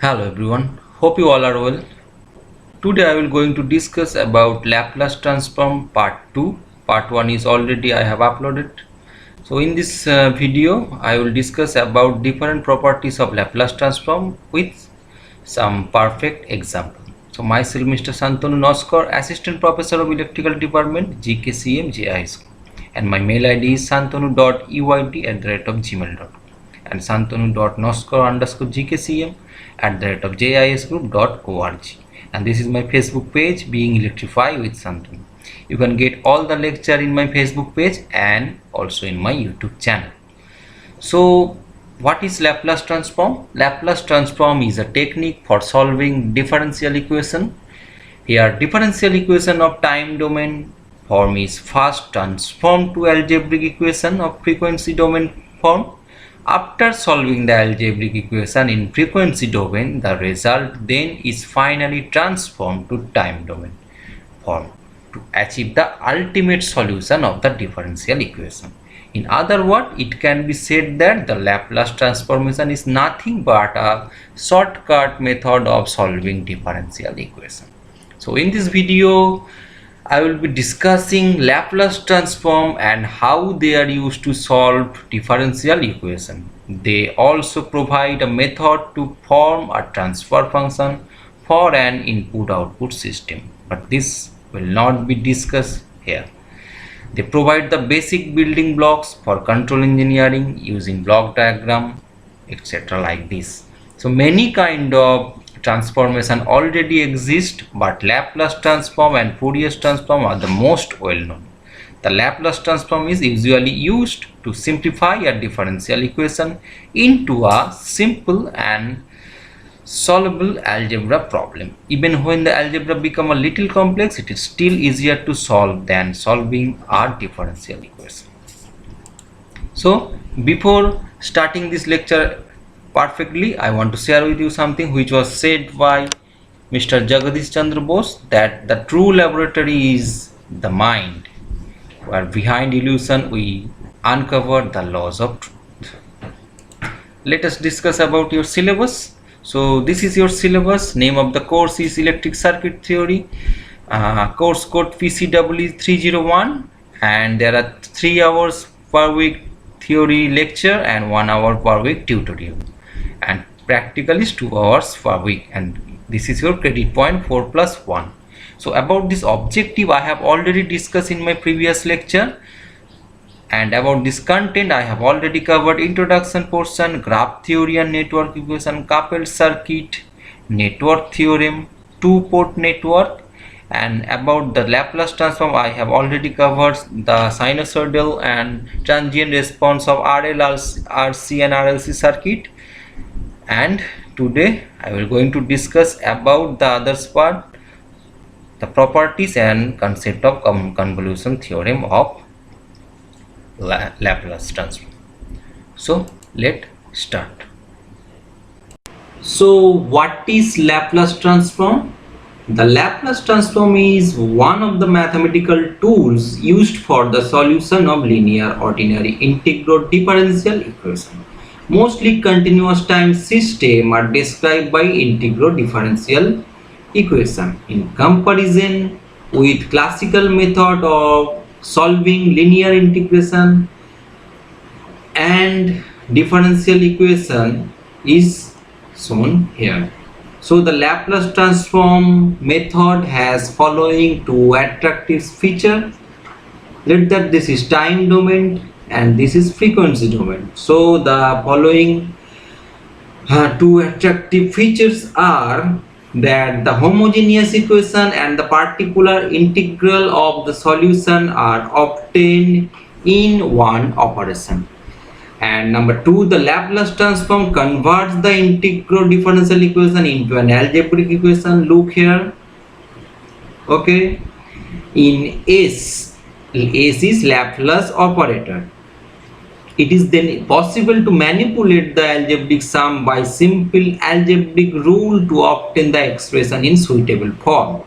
Hello everyone, hope you all are well. Today I will going to discuss about Laplace transform part 2. Part 1 is already I have uploaded. So in this video I will discuss about different properties of Laplace transform with some perfect example. So myself Mr. Santanu Noskar, Assistant Professor of Electrical Department, GKCM JI School, and my mail ID is santanu.uyd@gmail.com and santanu.noskar_gkcm@jisgroup.org, and this is my Facebook page, Being Electrify with Santanu. You can get all the lecture in my Facebook page and also in my YouTube channel. So what is Laplace transform? Laplace transform is a technique for solving differential equation. Here differential equation of time domain form is first transformed to algebraic equation of frequency domain form. After solving the algebraic equation in frequency domain, the result then is finally transformed to time domain form to achieve the ultimate solution of the differential equation. In other words, it can be said that the Laplace transformation is nothing but a shortcut method of solving differential equation. So in this video, I will be discussing Laplace transform and how they are used to solve differential equation. They also provide a method to form a transfer function for an input-output system, but this will not be discussed here. They provide the basic building blocks for control engineering using block diagram, etc. like this. So many kind of transformation already exist, but Laplace transform and Fourier transform are the most well known. The Laplace transform is usually used to simplify a differential equation into a simple and solvable algebra problem. Even when the algebra become a little complex, it is still easier to solve than solving a differential equation. So before starting this lecture perfectly, I want to share with you something which was said by Mr. Jagadish Chandra Bose, that the true laboratory is the mind, where behind illusion we uncover the laws of truth. Let us discuss about your syllabus. So this is your syllabus. Name of the course is Electric Circuit Theory. Course code PCW 301, and there are 3 hours per week theory lecture and 1 hour per week tutorial, and practical is 2 hours per week, and this is your credit point 4+1. So about this objective I have already discussed in my previous lecture, and about this content I have already covered introduction portion, graph theory and network equation, coupled circuit, network theorem, two-port network, and about the Laplace transform I have already covered the sinusoidal and transient response of RL, RC and RLC circuit. And today I will going to discuss about the other part, the properties and concept of convolution theorem of Laplace transform. So let's start. So what is Laplace transform? The Laplace transform is one of the mathematical tools used for the solution of linear ordinary integral differential equation. Mostly continuous time system are described by integral differential equation in comparison with classical method of solving linear integration and differential equation is shown here. So the Laplace transform method has following two attractive features. Let that this is time domain and this is frequency domain. So the following two attractive features are that the homogeneous equation and the particular integral of the solution are obtained in one operation. And number 2, the Laplace transform converts the integral differential equation into an algebraic equation. Look here. Okay. In S is Laplace operator. It is then possible to manipulate the algebraic sum by simple algebraic rule to obtain the expression in suitable form.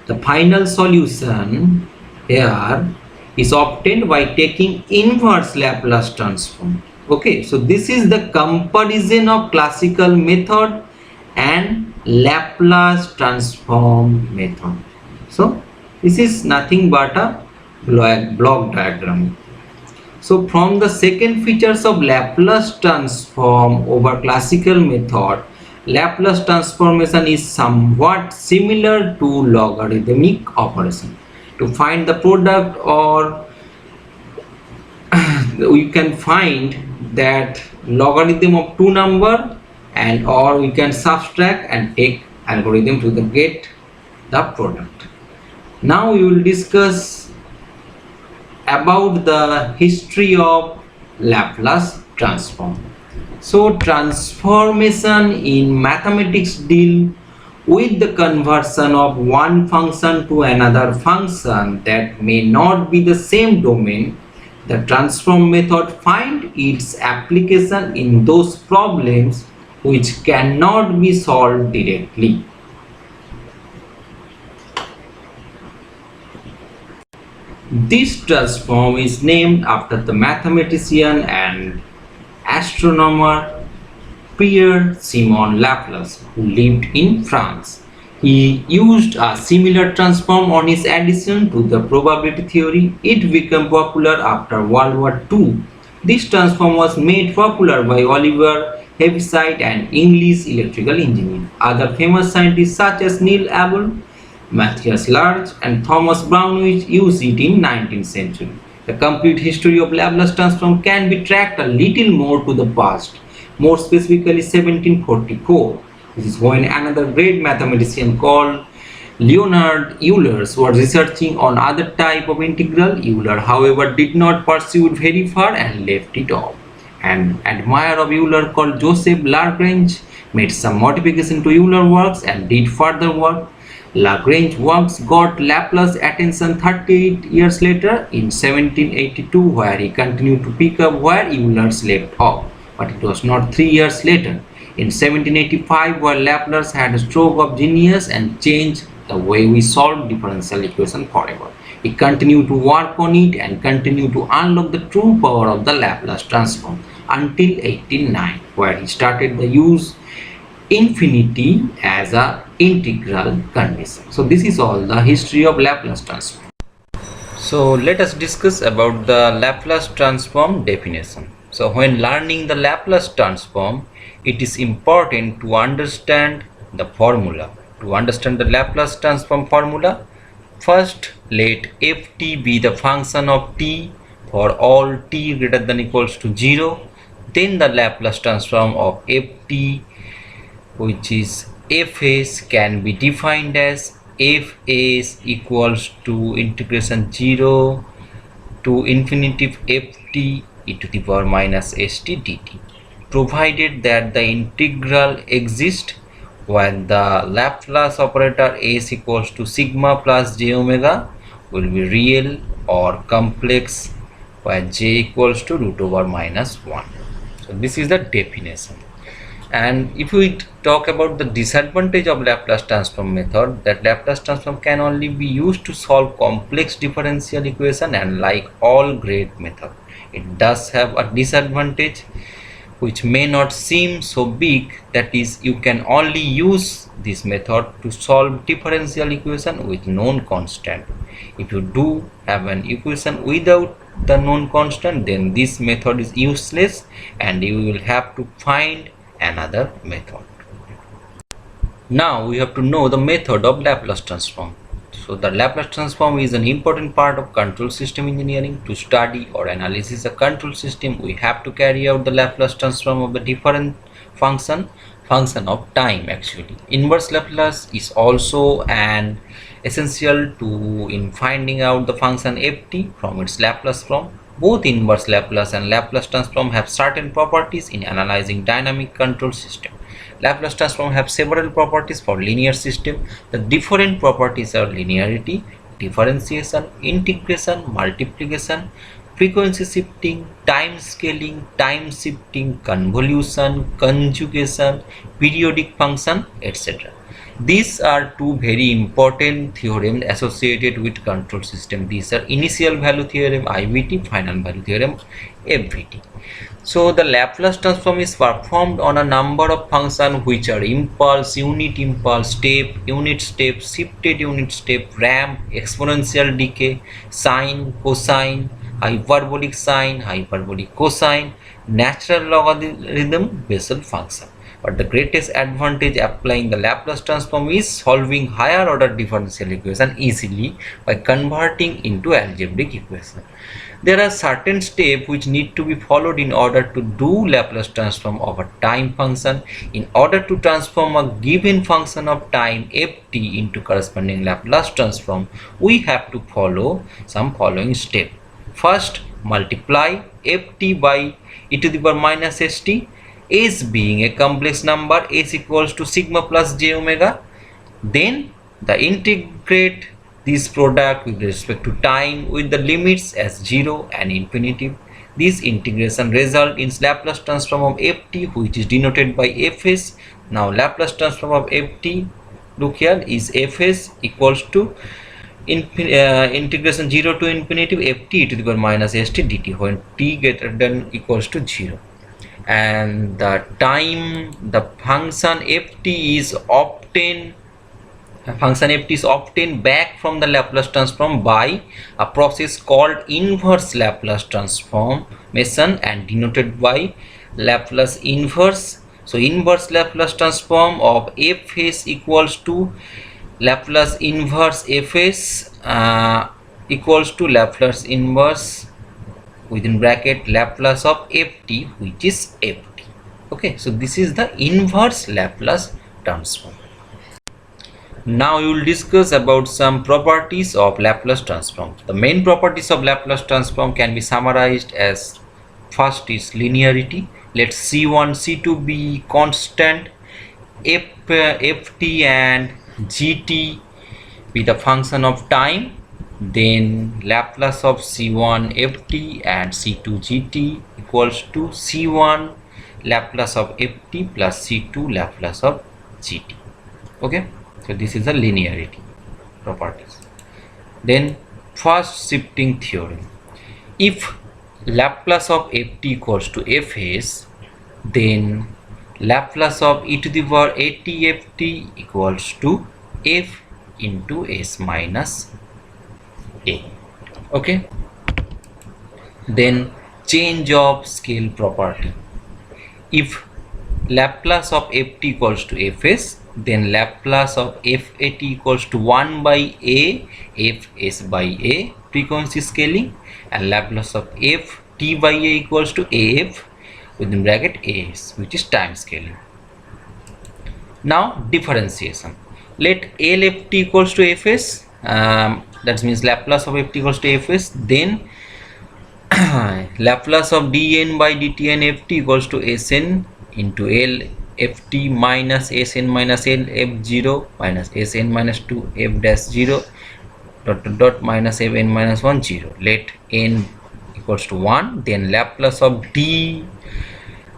The final solution here is obtained by taking inverse Laplace transform. Okay, so this is the comparison of classical method and Laplace transform method. So this is nothing but a block diagram. So from the second features of Laplace transform over classical method, Laplace transformation is somewhat similar to logarithmic operation. To find the product, or we can find that logarithm of two number, and or we can subtract and take algorithm to get the product. Now we will discuss about the history of Laplace transform. So transformation in mathematics deal with the conversion of one function to another function that may not be the same domain. The transform method finds its application in those problems which cannot be solved directly. This transform is named after the mathematician and astronomer Pierre-Simon Laplace, who lived in France. He used a similar transform on his addition to the probability theory. It became popular after World War II. This transform was made popular by Oliver Heaviside, an English electrical engineer. Other famous scientists such as Neil Abel, Matthias Large, and Thomas Brownridge used it in 19th century. The complete history of Laplace transform can be tracked a little more to the past, more specifically 1744. This is when another great mathematician called Leonhard Euler was researching on other type of integral. Euler, however, did not pursue it very far and left it off. An admirer of Euler called Joseph Lagrange made some modification to Euler works and did further work. Lagrange works got Laplace attention 38 years later in 1782, where he continued to pick up where Euler left off. But it was not 3 years later, in 1785, where Laplace had a stroke of genius and changed the way we solve differential equation forever. He continued to work on it and continued to unlock the true power of the Laplace transform until 1809, where he started the use infinity as a integral condition. So this is all the history of Laplace transform. So let us discuss about the Laplace transform definition. So when learning the Laplace transform, it is important to understand the formula. To understand the Laplace transform formula, first let ft be the function of t for all t greater than equals to 0. Then the Laplace transform of ft, which is fs, can be defined as fs equals to integration 0 to infinity ft e to the power minus st dt, provided that the integral exists when the Laplace operator s equals to sigma plus j omega will be real or complex, where j equals to root over minus 1. So this is the definition. And if we talk about the disadvantage of Laplace transform method, that Laplace transform can only be used to solve complex differential equation, and like all great method, it does have a disadvantage which may not seem so big. That is, you can only use this method to solve differential equation with known constant. If you do have an equation without the known constant, then this method is useless and you will have to find another method. Now we have to know the method of Laplace transform. So the Laplace transform is an important part of control system engineering. To study or analyze a control system, we have to carry out the Laplace transform of the different function of time. Actually, inverse Laplace is also an essential to in finding out the function ft from its Laplace form. Both inverse Laplace and Laplace transform have certain properties in analyzing dynamic control system. Laplace transform have several properties for linear system. The different properties are linearity, differentiation, integration, multiplication, frequency shifting, time scaling, time shifting, convolution, conjugation, periodic function, etc. These are two very important theorems associated with control system. These are initial value theorem IVT, final value theorem FVT. So the Laplace transform is performed on a number of functions which are impulse, unit step, shifted unit step, ramp, exponential decay, sine, cosine, hyperbolic sine, hyperbolic cosine, natural logarithm, Bessel function. But the greatest advantage applying the Laplace transform is solving higher order differential equation easily by converting into algebraic equation. There are certain steps which need to be followed in order to do Laplace transform of a time function. In order to transform a given function of time ft into corresponding Laplace transform, we have to follow some following steps. First, multiply ft by e to the power minus st. S being a complex number, s equals to sigma plus j omega. Then the integrate this product with respect to time with the limits as 0 and infinity. This integration result in Laplace transform of ft, which is denoted by fs. Now Laplace transform of ft, look here, is fs equals to integration 0 to infinity ft e to the power minus st dt when t greater than equals to 0. And the time, the function ft is obtained back from the Laplace transform by a process called inverse Laplace transformation and denoted by Laplace inverse. So inverse Laplace transform of fs equals to Laplace inverse fs equals to Laplace inverse within bracket Laplace of ft, which is ft. Okay, so this is the inverse Laplace transform. Now we will discuss about some properties of Laplace transform. The main properties of Laplace transform can be summarized as: first is linearity. Let C1, C2 be constant, ft and gt be the function of time. Then Laplace of C1 ft and C2 gt equals to C1 Laplace of ft plus C2 Laplace of gt. Okay, so this is the linearity properties. Then first shifting theorem. If Laplace of ft equals to fs, then Laplace of e to the power at ft equals to f into s minus a. Okay, then change of scale property. If Laplace of ft equals to fs, then Laplace of f(at) equals to 1 by a fs by a, frequency scaling, and Laplace of ft by a equals to af within bracket as, which is time scaling. Now differentiation. Let Lft equals to fs, that means Laplace of ft equals to fs, then Laplace of dn by dtn ft equals to sn into L ft minus sn minus L f0 minus sn minus 2 f dash 0 dot minus fn minus 1 0. Let n equals to 1, then Laplace of d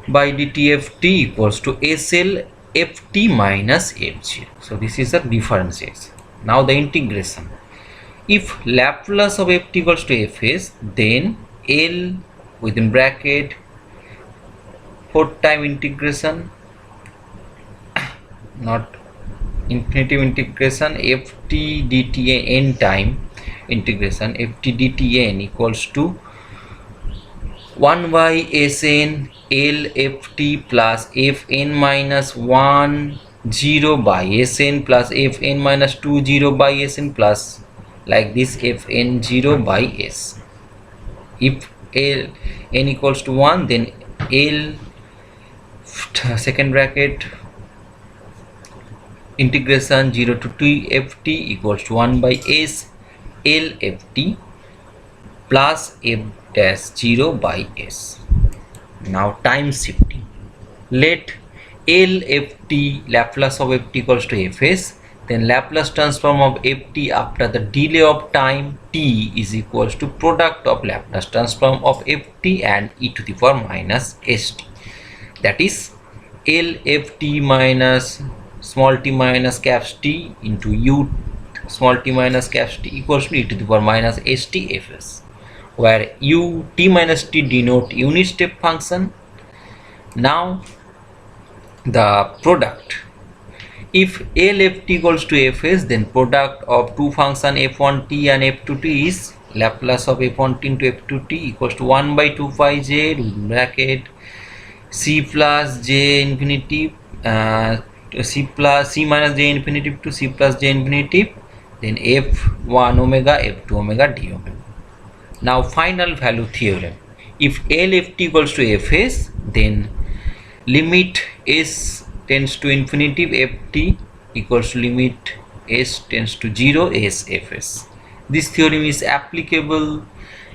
by dt ft equals to sl ft minus f0. So this is the differentiation. Now the integration. If Laplace of ft equals to fs, then L within bracket 4 time integration, not infinitive integration, ft dt n time integration ft dt n equals to 1 by sn L ft plus fn minus 1 0 by sn plus fn minus 2 0 by sn plus like this fn 0 by s. If L n equals to 1, then L second bracket integration 0 to 2 ft equals to 1 by s L ft plus f dash 0 by s. Now time shifting. Let L ft Laplace of ft equals to fs, then Laplace transform of ft after the delay of time t is equals to product of Laplace transform of ft and e to the power minus st, that is L ft minus small t minus caps t into u small t minus caps t equals to e to the power minus st fs, where u t minus t denote unit step function. Now the product, if a left equals to fs, then product of two function f1t and f2t is Laplace of f1t into f2t equals to 1 by 2 pi j bracket c plus j infinitive c minus j infinitive to c plus j infinitive, then f1 omega f2 omega d omega. Now final value theorem, if a left equals to fs, then limit s tends to infinity ft equals to limit s tends to 0 s fs. This theorem is applicable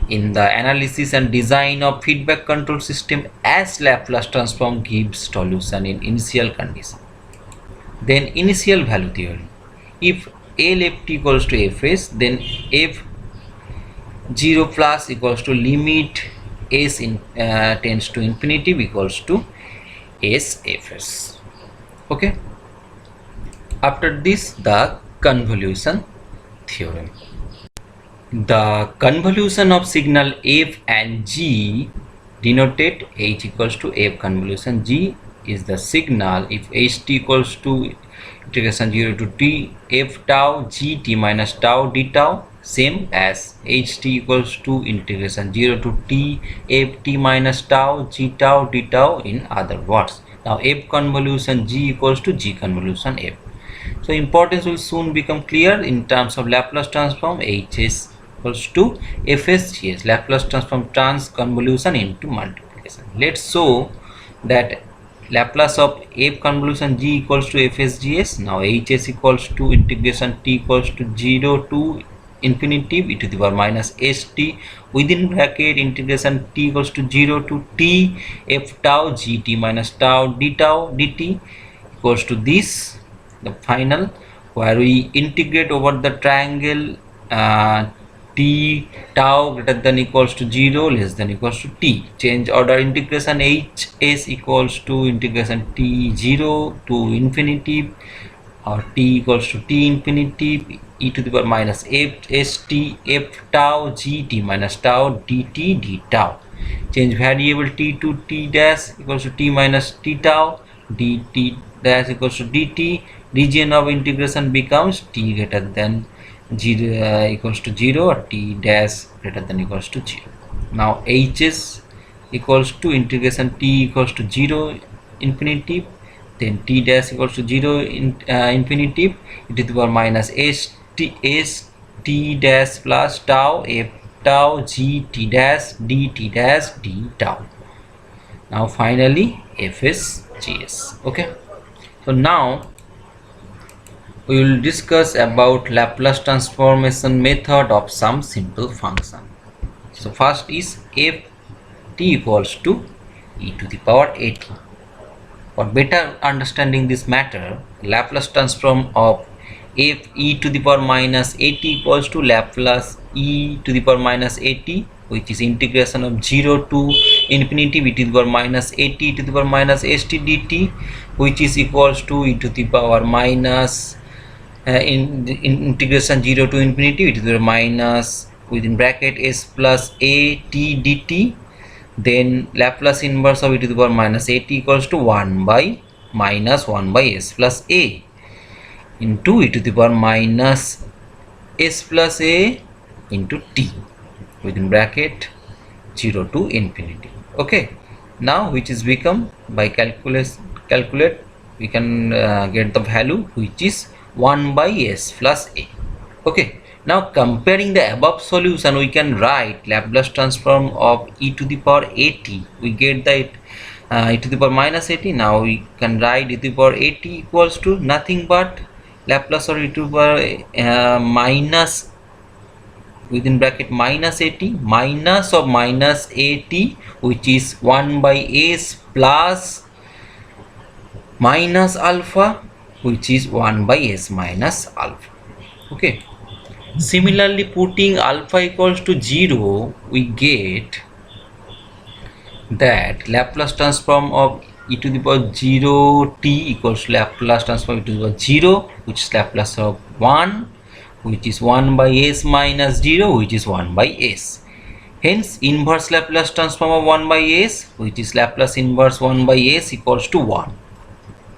in the analysis and design of feedback control system as Laplace transform gives solution in initial condition. Then initial value theorem, if a left equals to fs, then f 0 plus equals to limit s tends to infinity equals to s fs. Okay, after this the convolution theorem. The convolution of signal f and g denoted h equals to f convolution. G is the signal if ht equals to integration 0 to t f tau g t minus tau d tau, same as ht equals to integration 0 to t f t minus tau g tau d tau in other words. Now f convolution g equals to g convolution f. So importance will soon become clear in terms of Laplace transform hs equals to fsgs, Laplace transform trans convolution into multiplication. Let's show that Laplace of f convolution g equals to fsgs. Now hs equals to integration t equals to 0 to infinity e to the power minus st within bracket integration t equals to 0 to t f tau gt minus tau d tau dt equals to this, the final, where we integrate over the triangle t tau greater than equals to 0 less than equals to t. Change order integration hs equals to integration t 0 to infinity or t equals to t infinity e to the power minus f st f tau gt minus tau dt d tau. Change variable t to t dash equals to t minus t tau dt dash equals to dt. Region of integration becomes t greater than 0 equals to 0 or t dash greater than equals to 0. Now hs equals to integration t equals to 0 infinity, then t dash equals to 0 infinity e to the power minus s t dash plus tau f tau g t dash d t dash d tau. Now finally fsgs. Okay, so now we will discuss about Laplace transformation method of some simple function. So first is f t equals to e to the power at. For better understanding this matter, Laplace transform of f e to the power minus at equals to Laplace e to the power minus at, which is integration of 0 to infinity e to the power minus at to the power minus st dt, which is equals to e to the power minus integration 0 to infinity e to the power minus within bracket s plus a t dt. Then Laplace inverse of e to the power minus at equals to 1 by minus 1 by s plus a into e to the power minus s plus a into t within bracket 0 to infinity. Okay, now which is become by calculate we can get the value which is 1 by s plus a. Okay, now comparing the above solution, we can write Laplace transform of e to the power at. We get that e to the power minus at. Now we can write e to the power at equals to nothing but Laplace or e to the power minus within bracket minus at minus of minus at, which is 1 by s plus minus alpha, which is 1 by s minus alpha. Okay, similarly putting alpha equals to 0, we get that Laplace transform of e to the power 0 t equals to Laplace transform e to the power 0, which is Laplace of 1, which is 1 by s minus 0, which is 1 by s. Hence inverse Laplace transform of 1 by s, which is Laplace inverse 1 by s, equals to 1.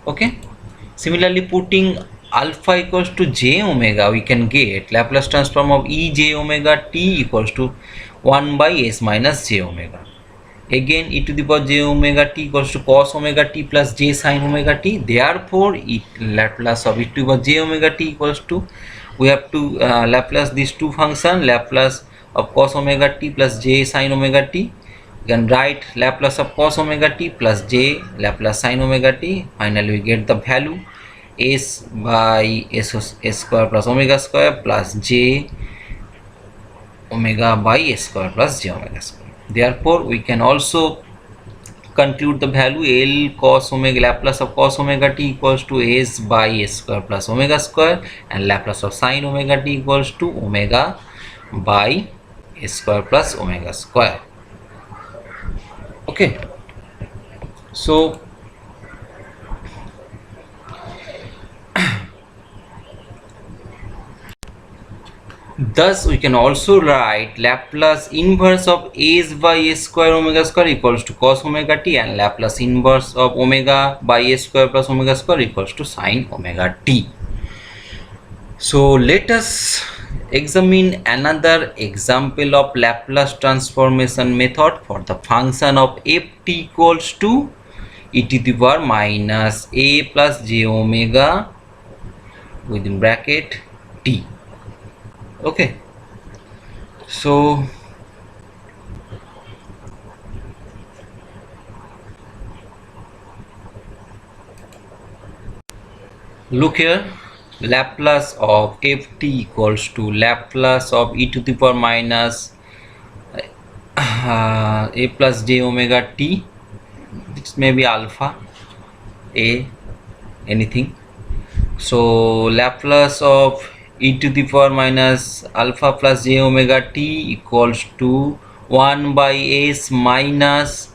Okay. Similarly, putting alpha equals to j omega, we can get Laplace transform of e j omega t equals to 1 by s minus j omega. Again, e to the power j omega t equals to cos omega t plus j sin omega t. Therefore, Laplace of e to the power j omega t equals to, we have to Laplace these two functions, Laplace of cos omega t plus j sin omega t. You can write Laplace of cos omega t plus j Laplace sin omega t. Finally, we get the value s by s square plus omega square plus j omega by s square plus j omega square. Therefore, we can also conclude the value L cos omega, Laplace of cos omega t equals to s by s square plus omega square, and Laplace of sin omega t equals to omega by s square plus omega square. Okay, so thus we can also write Laplace inverse of s by s square omega square equals to cos omega t, and Laplace inverse of omega by s square plus omega square equals to sin omega t. So let us examine another example of Laplace transformation method for the function of ft equals to e to the power minus a plus j omega within bracket t. Okay, so look here, Laplace of ft equals to Laplace of e to the power minus a plus j omega t. This may be alpha a, anything. So Laplace of e to the power minus alpha plus j omega t equals to 1 by s minus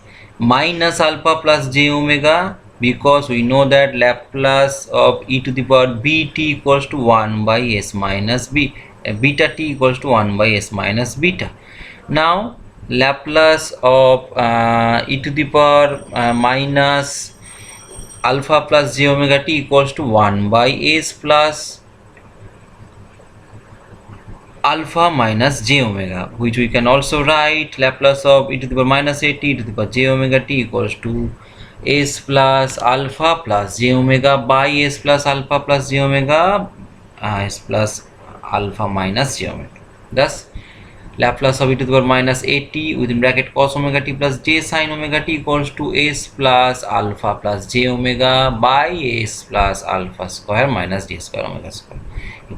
alpha plus j omega, because we know that Laplace of e to the power bt equals to 1 by s minus beta t equals to 1 by s minus beta. Now Laplace of e to the power minus alpha plus j omega t equals to 1 by s plus alpha minus j omega, which we can also write Laplace of e to the power minus a t to the power j omega t equals to s plus alpha plus j omega by s plus alpha plus j omega s plus alpha minus j omega. Thus Laplace of e to the power minus at within bracket cos omega t plus j sin omega t equals to s plus alpha plus j omega by s plus alpha square minus j square omega square.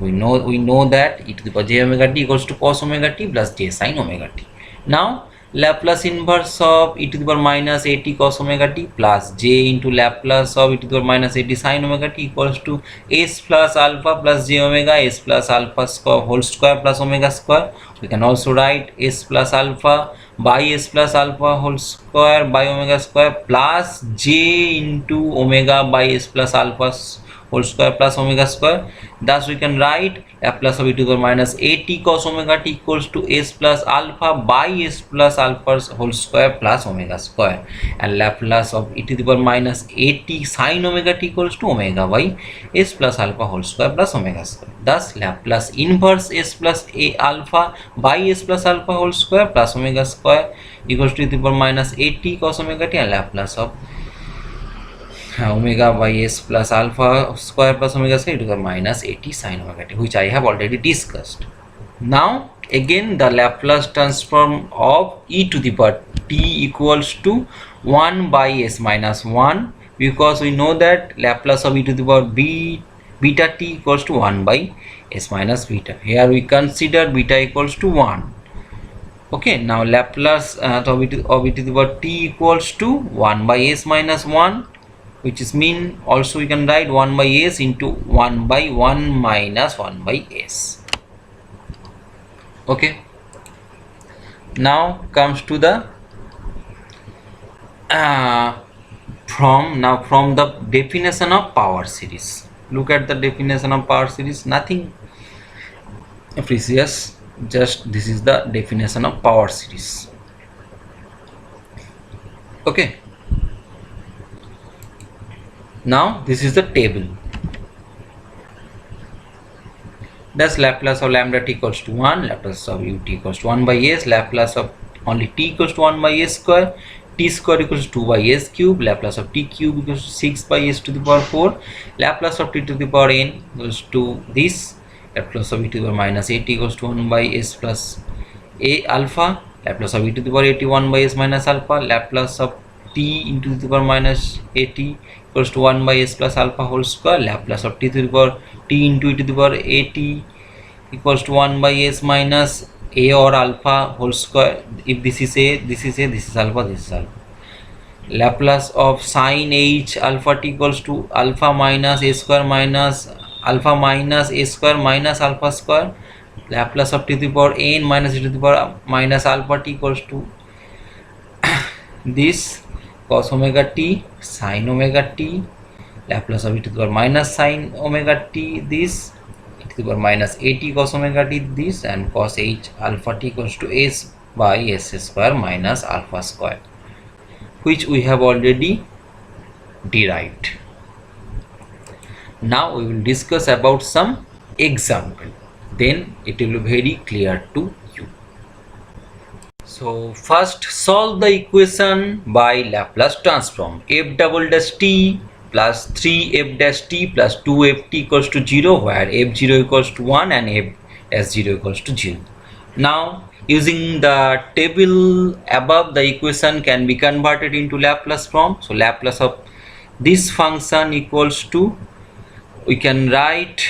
We know that e to the power j omega t equals to cos omega t plus j sin omega t. Now Laplace inverse of e to the power minus at cos omega t plus j into Laplace of e to the power minus at sin omega t equals to s plus alpha plus j omega s plus alpha square whole square plus omega square. We can also write s plus alpha by s plus alpha whole square by omega square plus j into omega by s plus alpha whole square plus omega square. Thus we can write Laplace of e to the power minus at cos omega t equals to s plus alpha by s plus alpha whole square plus omega square, and Laplace of e to the power minus at sin omega t equals to omega by s plus alpha whole square plus omega square. Thus Laplace inverse s plus a alpha by s plus alpha whole square plus omega square equals to e to the power minus at cos omega t, and Laplace of omega by s plus alpha square plus omega square to the minus at sin omega t, which I have already discussed. Now again the Laplace transform of e to the power t equals to 1 by s minus 1, because we know that Laplace of e to the power beta t equals to 1 by s minus beta. Here we consider beta equals to 1. Okay, now Laplace of e to the power t equals to 1 by s minus 1, which is mean also we can write 1 by s into 1 by 1 minus 1 by s. Okay, now comes to the from the definition of power series. Look at the definition of power series. Nothing precious, just this is the definition of power series. Okay, now this is the table. Thus Laplace of lambda t equals to 1, Laplace of ut equals to 1 by s, Laplace of only t equals to 1 by s square, t square equals to 2 by s cube, Laplace of t cube equals to 6 by s to the power 4, Laplace of t to the power n equals to this, Laplace of e to the power minus at equals to 1 by s plus a alpha, Laplace of e to the power 81 by s minus alpha, Laplace of t into the power minus at equals to 1 by s plus alpha whole square, Laplace of t to the power t into e to the power at equals to 1 by s minus a or alpha whole square. If this is a, this is a, this is alpha, this is alpha. Laplace of sine h alpha t equals to alpha minus a square minus alpha minus a square minus alpha square. Laplace of t to the power n minus e to the power minus alpha t equals to this cos omega t sin omega t, Laplace of e to the power minus sin omega t this, e to the power minus at cos omega t this, and cos h alpha t equals to s by s square minus alpha square, which we have already derived. Now we will discuss about some example, then it will be very clear to you. So first solve the equation by Laplace transform. F double dash t plus 3 f dash t plus 2 f t equals to 0, where f0 equals to 1 and f dash 0 equals to 0. Now using the table above, the equation can be converted into Laplace form. So Laplace of this function equals to, we can write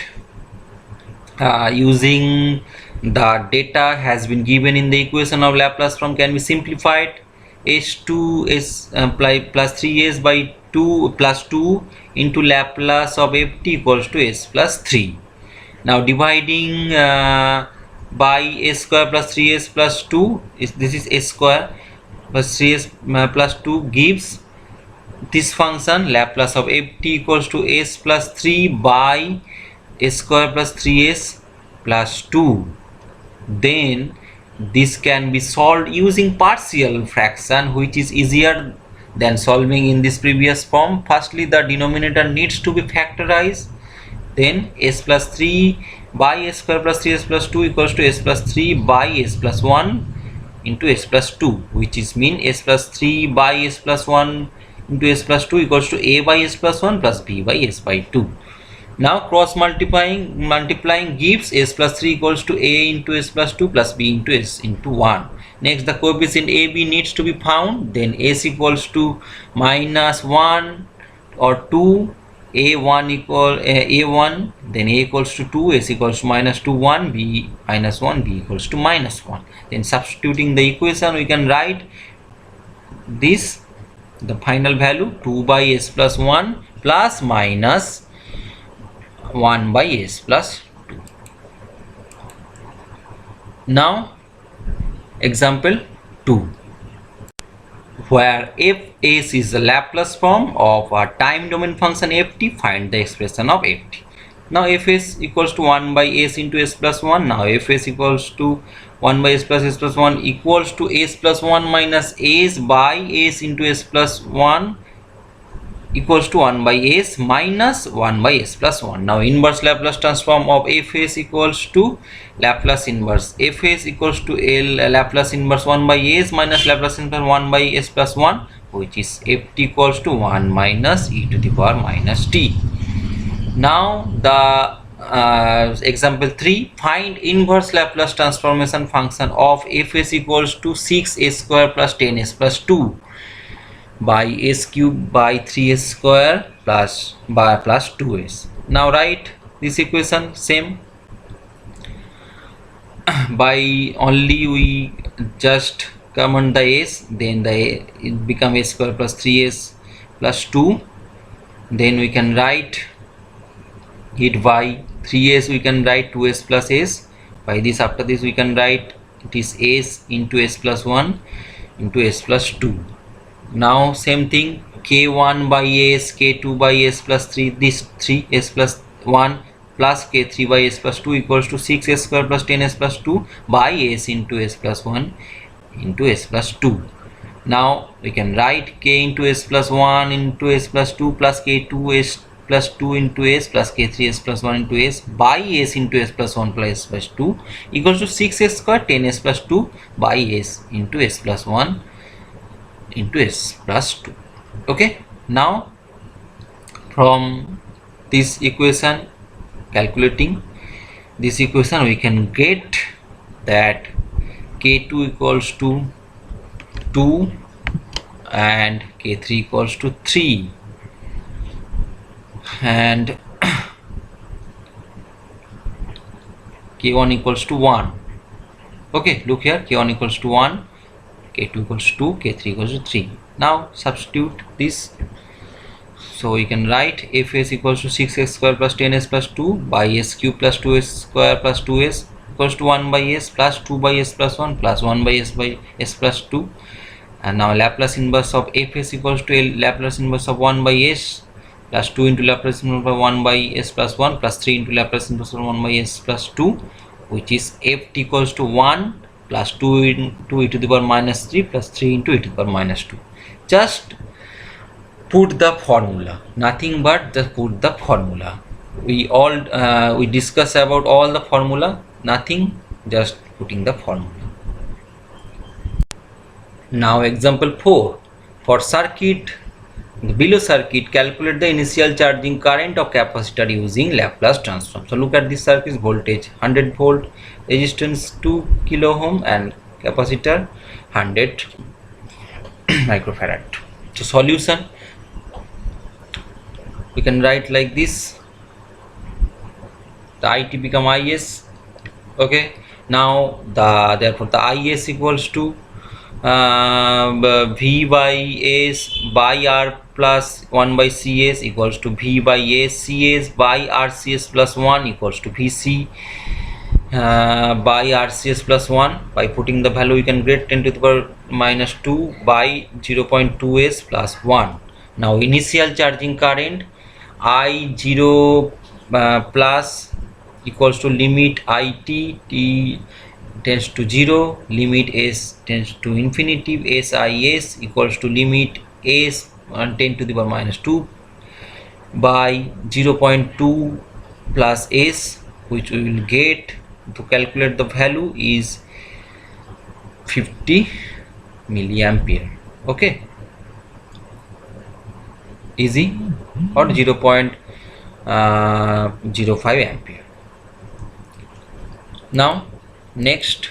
using the data has been given in the equation of Laplace form, can be simplified. s2 is plus 3s by 2 plus 2 into Laplace of ft equals to s plus 3. Now dividing by s square plus 3s plus 2, this is s square plus 3s plus 2 gives this function Laplace of ft equals to s plus 3 by s square plus 3s plus 2. Then this can be solved using partial fraction, which is easier than solving in this previous form. Firstly, the denominator needs to be factorized, then s plus 3 by s square plus 3s plus 2 equals to s plus 3 by s plus 1 into s plus 2, which is mean s plus 3 by s plus 1 into s plus 2 equals to a by s plus 1 plus b by s by 2. Now cross multiplying gives s plus 3 equals to a into s plus 2 plus b into s into 1. Next the coefficient ab needs to be found, then s equals to minus 1 or 2, a1 equal a1, then a equals to 2, s equals to minus 2 1, b minus 1, b equals to minus 1. Then substituting the equation, we can write this, the final value 2 by s plus 1 plus minus 1 by s plus 2. Now example 2, where fs is the Laplace form of a time domain function ft, find the expression of ft. Now fs equals to 1 by s into s plus 1. Now fs equals to 1 by s plus 1 equals to s plus 1 minus s by s into s plus 1 equals to 1 by s minus 1 by s plus 1. Now inverse Laplace transform of fs equals to Laplace inverse fs equals to Laplace inverse 1 by s minus Laplace inverse 1 by s plus 1, which is ft equals to 1 minus e to the power minus t. Now the example 3, find inverse Laplace transformation function of fs equals to 6s square plus 10s plus 2 by s cube by 3s square plus 2s. Now write this equation same by only we just common the s, then it become s square plus 3s plus 2. Then we can write it by 3s, we can write 2s plus s. By this, after this we can write it is s into s plus 1 into s plus 2. Now same thing, k1 by s, k2 by s plus 3, this 3s plus 1 plus k3 by s plus 2 equals to 6s square plus 10s plus 2 by s into s plus 1 into s plus 2. Now we can write k into s plus 1 into s plus 2 plus k2s plus 2 into s plus k3s plus 1 into s by s into s plus 1 plus s plus 2 equals to 6s square 10s plus 2 by s into s plus 1 into s plus 2. Okay, now from this equation, calculating this equation, we can get that k2 equals to 2 and k3 equals to 3 and k1 equals to 1. Okay, look here, k1 equals to 1, k2 equals to 2, k3 equals to 3. Now substitute this. So you can write fs equals to 6s square plus 10s plus 2 by s cube plus 2s square plus 2s equals to 1 by s plus 2 by s plus 1 plus 1 by s plus 2. And now Laplace inverse of fs equals to Laplace inverse of 1 by s plus 2 into Laplace inverse of 1 by s plus 1 plus 3 into Laplace inverse of 1 by s plus 2, which is ft equals to 1 plus 2 into e to the power minus 3 plus 3 into e to the power minus 2. Just put the formula, nothing but just put the formula. We discuss about all the formula, nothing, just putting the formula. Now example 4, for circuit, below circuit, calculate the initial charging current of capacitor using Laplace transform. So look at this circuit, voltage 100 volt, resistance 2 kilo ohm and capacitor 100 microfarad. So solution, we can write like this, the IT become IS. Okay, now therefore the IS equals to V by S by R plus 1 by CS equals to V by S CS by RCS plus 1 equals to VC by RCS plus 1. By putting the value, you can get 10 to the power minus 2 by 0.2S plus 1. Now initial charging current I0 plus equals to limit IT t tends to 0, limit s tends to infinity, SIS equals to limit s 10 to the power minus 2 by 0.2 plus s, which we will get to calculate the value is 50 milliampere. Okay, easy, or 0.05 ampere. Now next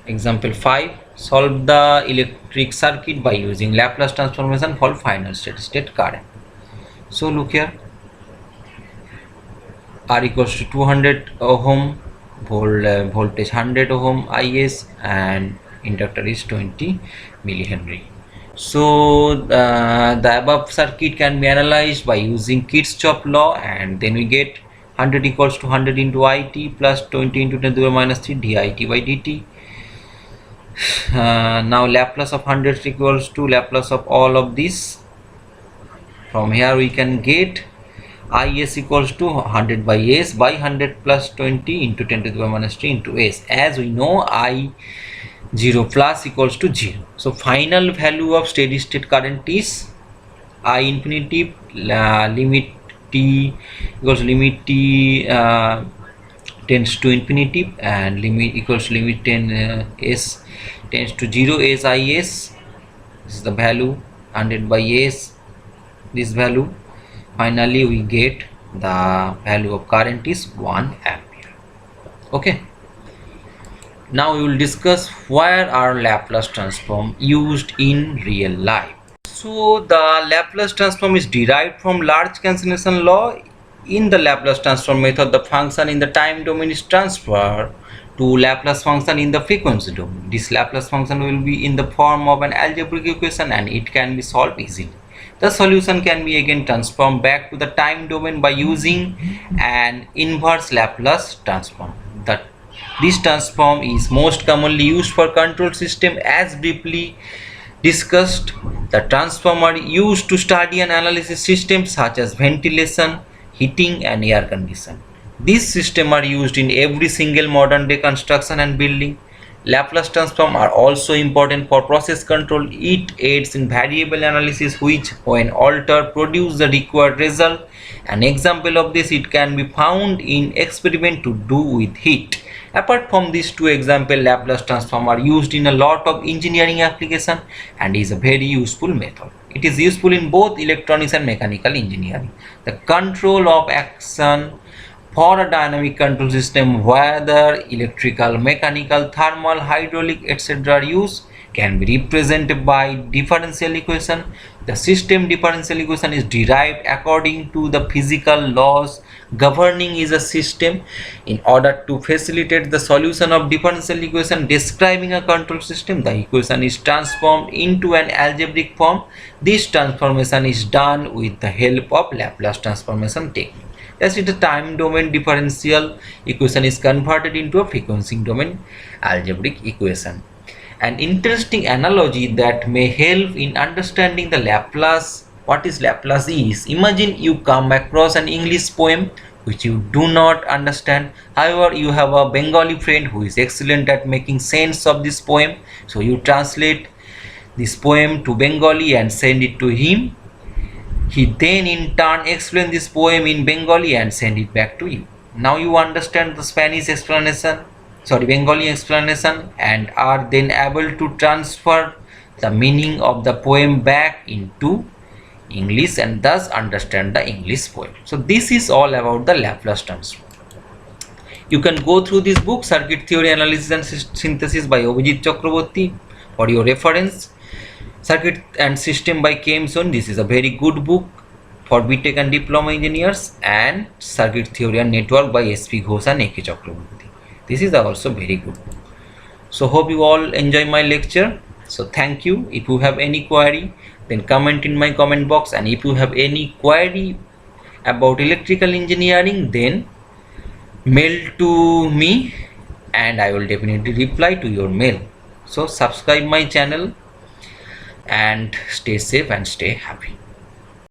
example 5, solve the electric circuit by using Laplace transformation for final steady state current. So look here, R equals to 200 ohm, voltage 100 ohm, IS, and inductor is 20 millihenry. So the above circuit can be analyzed by using Kirchhoff law, and then we get 100 equals to 100 into IT plus 20 into 10 to the power minus 3 dit by dt. Now Laplace of 100 equals to Laplace of all of this. From here we can get IS equals to 100 by S by 100 plus 20 into 10 to the power minus 3 into S. As we know, I0 plus equals to 0. So final value of steady state current is I infinity limit t equals limit t tends to infinity and limit equals to limit 10 s tends to 0 as is. This is the value 100 by s, this value. Finally we get the value of current is 1 ampere. Okay, now we will discuss where are Laplace transform used in real life. So the Laplace transform is derived from large cancellation law. In the Laplace transform method, the function in the time domain is transferred to Laplace function in the frequency domain. This Laplace function will be in the form of an algebraic equation and it can be solved easily. The solution can be again transformed back to the time domain by using an inverse Laplace transform. This transform is most commonly used for control system. As briefly discussed the transformer used to study and analyze systems such as ventilation, heating and air condition. These systems are used in every single modern day construction and building. Laplace transform are also important for process control. It aids in variable analysis which when altered produce the required result. An example of this it can be found in experiment to do with heat. Apart from these two examples, Laplace transform are used in a lot of engineering application and is a very useful method. It is useful in both electronics and mechanical engineering. The control of action for a dynamic control system, whether electrical, mechanical, thermal, hydraulic, etc. are used, can be represented by differential equation. The system differential equation is derived according to the physical laws governing is a system. In order to facilitate the solution of differential equation describing a control system, the equation is transformed into an algebraic form. This transformation is done with the help of Laplace transformation technique. As it is a time domain differential equation is converted into a frequency domain algebraic equation. An interesting analogy that may help in understanding the Laplace, what is Laplace is, imagine you come across an English poem which you do not understand. However, you have a Bengali friend who is excellent at making sense of this poem. So you translate this poem to Bengali and send it to him. He then in turn explains this poem in Bengali and send it back to you. Now you understand the Bengali explanation and are then able to transfer the meaning of the poem back into English and thus understand the English poem. So this is all about the Laplace transform. You can go through this book, Circuit Theory Analysis and Synthesis by Abhijit Chakraborty, for your reference. Circuit and System by K.M. Soni. This is a very good book for BTech and Diploma Engineers, and Circuit Theory and Network by S.P. Ghosh and A.K. Chakraborty. This is also very good book. So hope you all enjoy my lecture. So thank you. If you have any query, then comment in my comment box, and if you have any query about electrical engineering, then mail to me and I will definitely reply to your mail. So subscribe my channel and stay safe and stay happy.